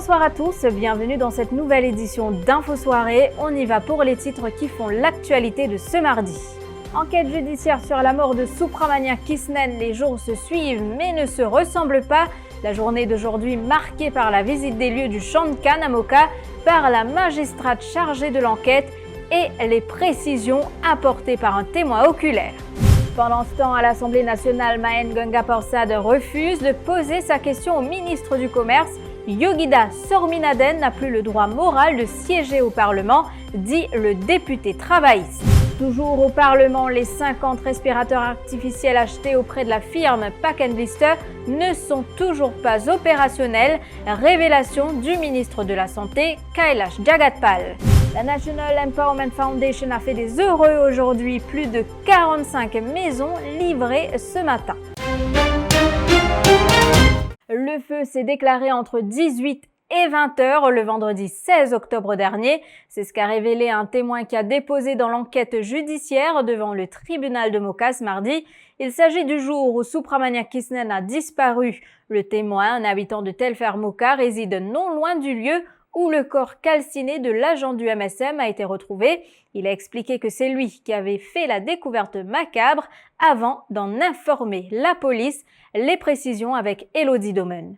Bonsoir à tous, bienvenue dans cette nouvelle édition d'Info Soirée. On y va pour les titres qui font l'actualité de ce mardi. Enquête judiciaire sur la mort de Subramania Kisnen, les jours se suivent mais ne se ressemblent pas. La journée d'aujourd'hui marquée par la visite des lieux du champ de Cannes à Moka par la magistrate chargée de l'enquête et les précisions apportées par un témoin oculaire. Pendant ce temps, à l'Assemblée nationale, Mahen Ganga-Persad refuse de poser sa question au ministre du Commerce. Yogita Sorminaden n'a plus le droit moral de siéger au Parlement, dit le député travailliste. Toujours au Parlement, les 50 respirateurs artificiels achetés auprès de la firme Pack & Blister ne sont toujours pas opérationnels. Révélation du ministre de la Santé, Kailash Jagatpal. La National Empowerment Foundation a fait des heureux aujourd'hui. Plus de 45 maisons livrées ce matin. Le feu s'est déclaré entre 18 et 20 heures le vendredi 16 octobre dernier. C'est ce qu'a révélé un témoin qui a déposé dans l'enquête judiciaire devant le tribunal de Moka ce mardi. Il s'agit du jour où Subramania Kisnen a disparu. Le témoin, un habitant de Telfer Moka, réside non loin du lieu où le corps calciné de l'agent du MSM a été retrouvé. Il a expliqué que c'est lui qui avait fait la découverte macabre avant d'en informer la police. Les précisions avec Elodie Domen.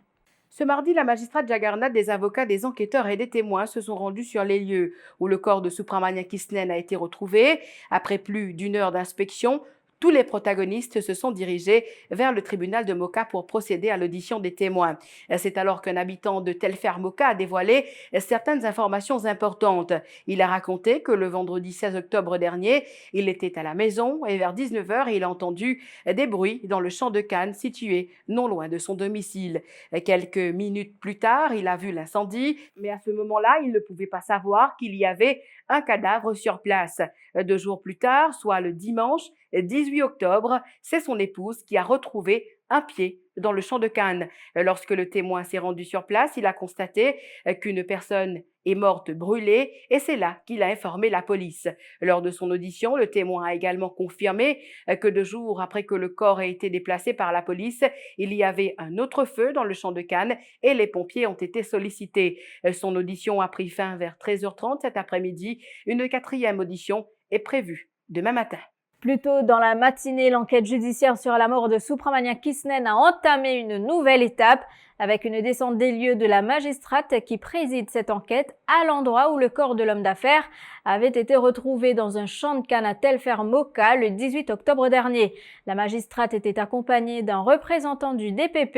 Ce mardi, la magistrate Jagarnath, des avocats, des enquêteurs et des témoins se sont rendus sur les lieux où le corps de Subramania Kisnen a été retrouvé. Après plus d'une heure d'inspection, tous les protagonistes se sont dirigés vers le tribunal de Moka pour procéder à l'audition des témoins. C'est alors qu'un habitant de Telfer Moka a dévoilé certaines informations importantes. Il a raconté que le vendredi 16 octobre dernier, il était à la maison et vers 19 h, il a entendu des bruits dans le champ de Cannes situé non loin de son domicile. Quelques minutes plus tard, il a vu l'incendie, mais à ce moment-là, il ne pouvait pas savoir qu'il y avait un cadavre sur place. 2 jours plus tard, soit le dimanche 18 octobre, c'est son épouse qui a retrouvé un pied dans le champ de Cannes. Lorsque le témoin s'est rendu sur place, il a constaté qu'une personne est morte brûlée et c'est là qu'il a informé la police. Lors de son audition, le témoin a également confirmé que 2 jours après que le corps ait été déplacé par la police, il y avait un autre feu dans le champ de Cannes et les pompiers ont été sollicités. Son audition a pris fin vers 13h30 cet après-midi. Une 4e audition est prévue demain matin. Plus tôt dans la matinée, l'enquête judiciaire sur la mort de Subramania Kisnen a entamé une nouvelle étape avec une descente des lieux de la magistrate qui préside cette enquête à l'endroit où le corps de l'homme d'affaires avait été retrouvé dans un champ de Cannes à Telfer Moka le 18 octobre dernier. La magistrate était accompagnée d'un représentant du DPP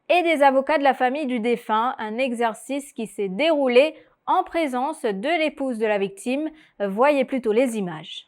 et des avocats de la famille du défunt, un exercice qui s'est déroulé en présence de l'épouse de la victime. Voyez plutôt les images.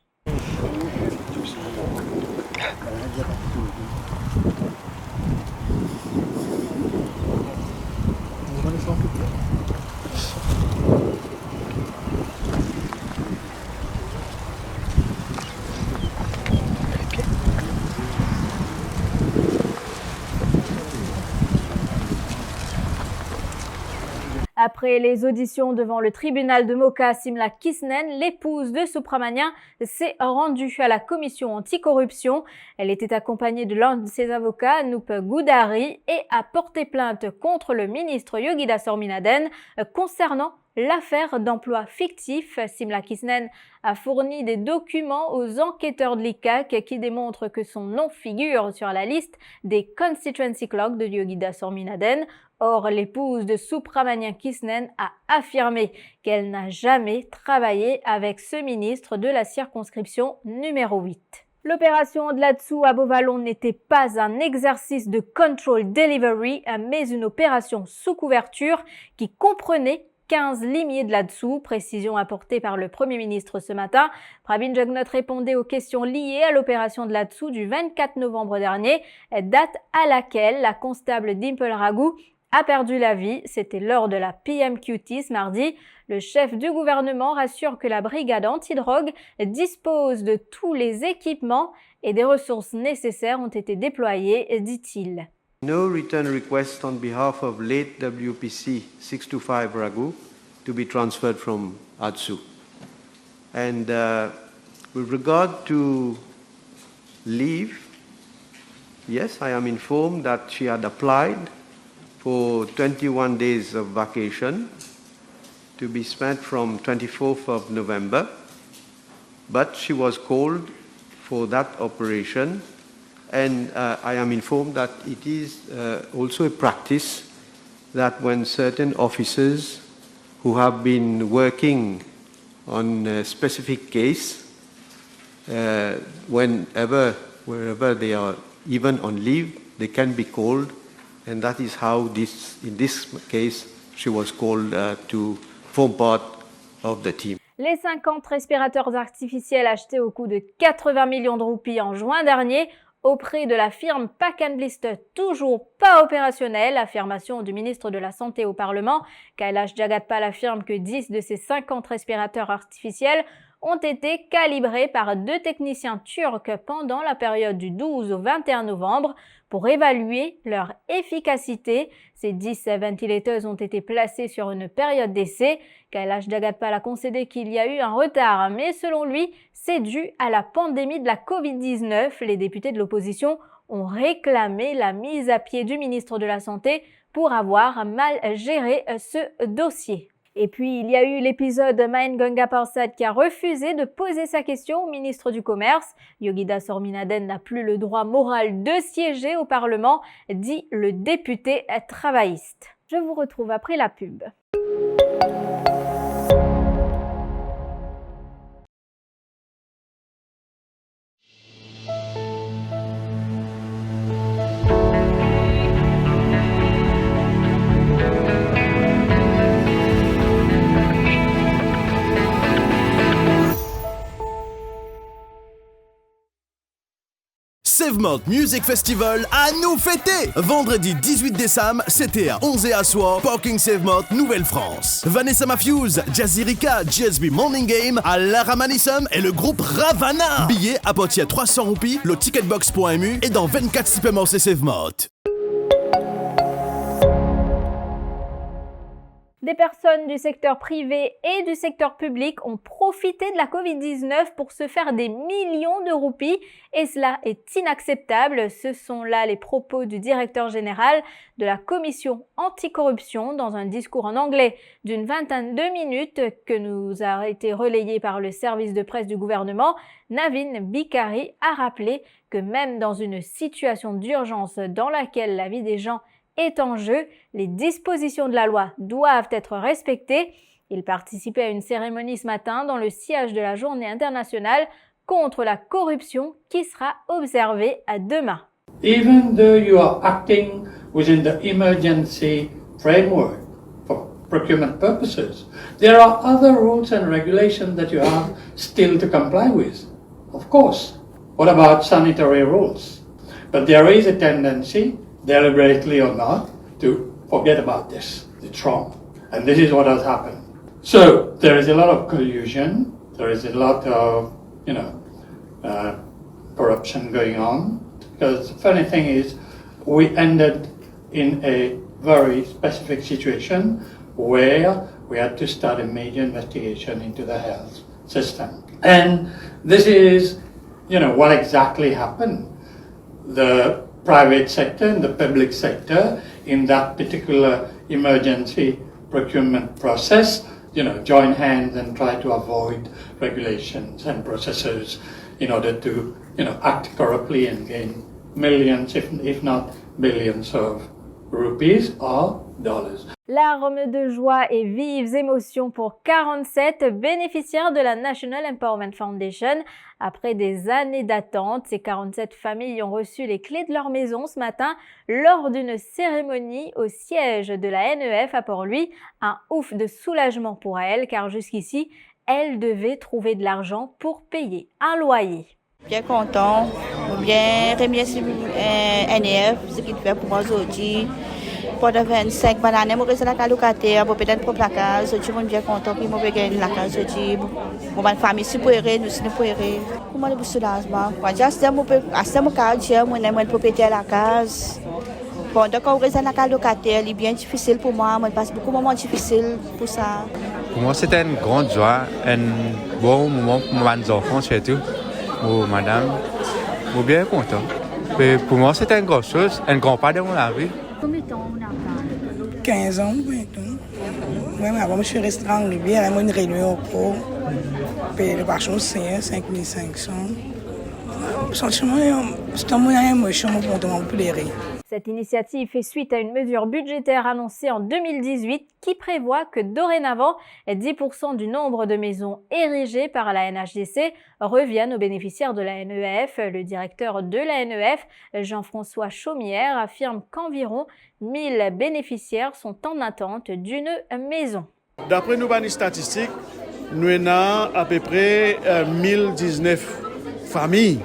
Après les auditions devant le tribunal de Moka, Simla Kisnen, l'épouse de Subramania, s'est rendue à la commission anticorruption. Elle était accompagnée de l'un de ses avocats, Anup Goudari, et a porté plainte contre le ministre Yogita Sorminaden concernant l'affaire d'emploi fictif. Simla Kisnen a fourni des documents aux enquêteurs de l'ICAC qui démontrent que son nom figure sur la liste des constituency clerks de Yogita Sorminaden. Or, l'épouse de Subramania Kisnen a affirmé qu'elle n'a jamais travaillé avec ce ministre de la circonscription numéro 8. L'opération Dladsu à Beauvallon n'était pas un exercice de control delivery, mais une opération sous couverture qui comprenait 15 limiers de Dladsu, précision apportée par le Premier ministre ce matin. Pravin Jugnauth répondait aux questions liées à l'opération Dladsu du 24 novembre dernier, date à laquelle la constable Dimple Raghu a perdu la vie. C'était lors de la PMQT ce mardi. Le chef du gouvernement rassure que la brigade antidrogue dispose de tous les équipements et des ressources nécessaires ont été déployées, dit-il. No return request on behalf of late WPC 625 Raghu to be transferred from Atsu. And with regard to leave, yes, I am informed that she had applied for 21 days of vacation to be spent from 24th of November, but she was called for that operation, and I am informed that it is also a practice that when certain officers who have been working on a specific case, wherever they are, even on leave, they can be called, and that is how in this case, she was called to form part of the team. Les 50 respirateurs artificiels achetés au coût de 80 millions de roupies en juin dernier auprès de la firme Pack & Blister, toujours pas opérationnelle. Affirmation du ministre de la Santé au Parlement. Kailash Jagatpal affirme que 10 de ces 50 respirateurs artificiels ont été calibrés par 2 techniciens turcs pendant la période du 12 au 21 novembre pour évaluer leur efficacité. Ces 10 ventilateurs ont été placés sur une période d'essai. Kailash Jagatpal a concédé qu'il y a eu un retard, mais selon lui, c'est dû à la pandémie de la Covid-19. Les députés de l'opposition ont réclamé la mise à pied du ministre de la Santé pour avoir mal géré ce dossier. Et puis, il y a eu l'épisode Mahengonga Parsad qui a refusé de poser sa question au ministre du Commerce. Yogida Sorminaden n'a plus le droit moral de siéger au Parlement, dit le député travailliste. Je vous retrouve après la pub. Savemount Music Festival à nous fêter! Vendredi 18 décembre, c'était à 11 et à soir, Parking Savemount, Nouvelle-France. Vanessa Matthews, Jazzy Rika, GSB Morning Game, Lara Manissum et le groupe Ravana. Billets à partir de 300 roupies, le ticketbox.mu et dans 24 supermarchés Savemount. Des personnes du secteur privé et du secteur public ont profité de la Covid-19 pour se faire des millions de roupies et cela est inacceptable. Ce sont là les propos du directeur général de la commission anticorruption dans un discours en anglais d'une vingtaine de minutes que nous a été relayé par le service de presse du gouvernement. Navin Bikari a rappelé que même dans une situation d'urgence dans laquelle la vie des gens est en jeu, les dispositions de la loi doivent être respectées. Il participait à une cérémonie ce matin dans le sillage de la Journée internationale contre la corruption qui sera observée demain. Even though you are acting within the emergency framework for procurement purposes, there are other rules and regulations that you have still to comply with. Of course. What about sanitary rules? But there is a tendency, deliberately or not, to forget about this. It's wrong. And this is what has happened. So there is a lot of collusion. There is a lot of, corruption going on. Because the funny thing is, we ended in a very specific situation where we had to start a major investigation into the health system. And this is, what exactly happened. The private sector and the public sector in that particular emergency procurement process, join hands and try to avoid regulations and processes in order to, act corruptly and gain millions, if not billions of rupees or dollars. Larmes de joie et vives émotions pour 47 bénéficiaires de la National Empowerment Foundation. Après des années d'attente, ces 47 familles ont reçu les clés de leur maison ce matin lors d'une cérémonie au siège de la NEF à Port-Louis. Un ouf de soulagement pour elles car jusqu'ici, elles devaient trouver de l'argent pour payer un loyer. Bien content, bien remercier NEF, ce qu'il fait pour moi aujourd'hui. Pendant 25 années, je suis à locataire, je suis pour la case, je suis bien content, puis je gagner la case aujourd'hui. Ma famille est pour nous sommes pour comment le soulagement. Quand j'ai acheté mon carte, je suis propriétaire de la case. Pendant que je suis à la locataire, c'est bien difficile pour moi, je passe beaucoup de moments difficiles pour ça. Pour moi, c'était une grande joie, un bon moment pour mes enfants surtout, pour madame. Je suis bien content. Et pour moi, c'était une grande chose, un grand pas dans la vie. Combien de temps on a parlé? 15 ans, bientôt. Ouais, mais avant, je suis resté en rivière, à une réunion au cours. Puis le marché aussi, 5500. Sentiment, c'est un moyen émotion pour me plaire. Cette initiative fait suite à une mesure budgétaire annoncée en 2018 qui prévoit que dorénavant, 10% du nombre de maisons érigées par la NHDC reviennent aux bénéficiaires de la NEF. Le directeur de la NEF, Jean-François Chaumière, affirme qu'environ 1000 bénéficiaires sont en attente d'une maison. D'après nos statistiques, nous avons à peu près 1019 familles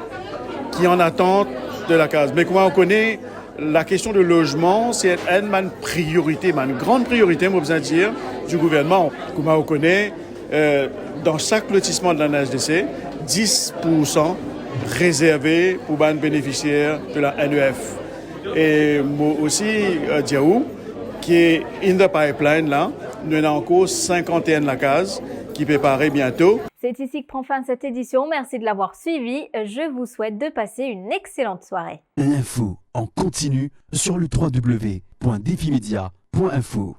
qui en attendent de la case. Mais comment on connaît la question de logement, c'est une priorité, une grande priorité, moi besoin dire, du gouvernement. Comme on connaît, dans chaque lotissement de la NHDC, 10% réservé pour les bénéficiaires de la NEF. Et moi aussi, Diaou, qui est in the pipeline là, nous avons encore 51 la case qui préparer bientôt. C'est ici que prend fin cette édition. Merci de l'avoir suivi. Je vous souhaite de passer une excellente soirée. L'info en continu sur le www.defimedia.info.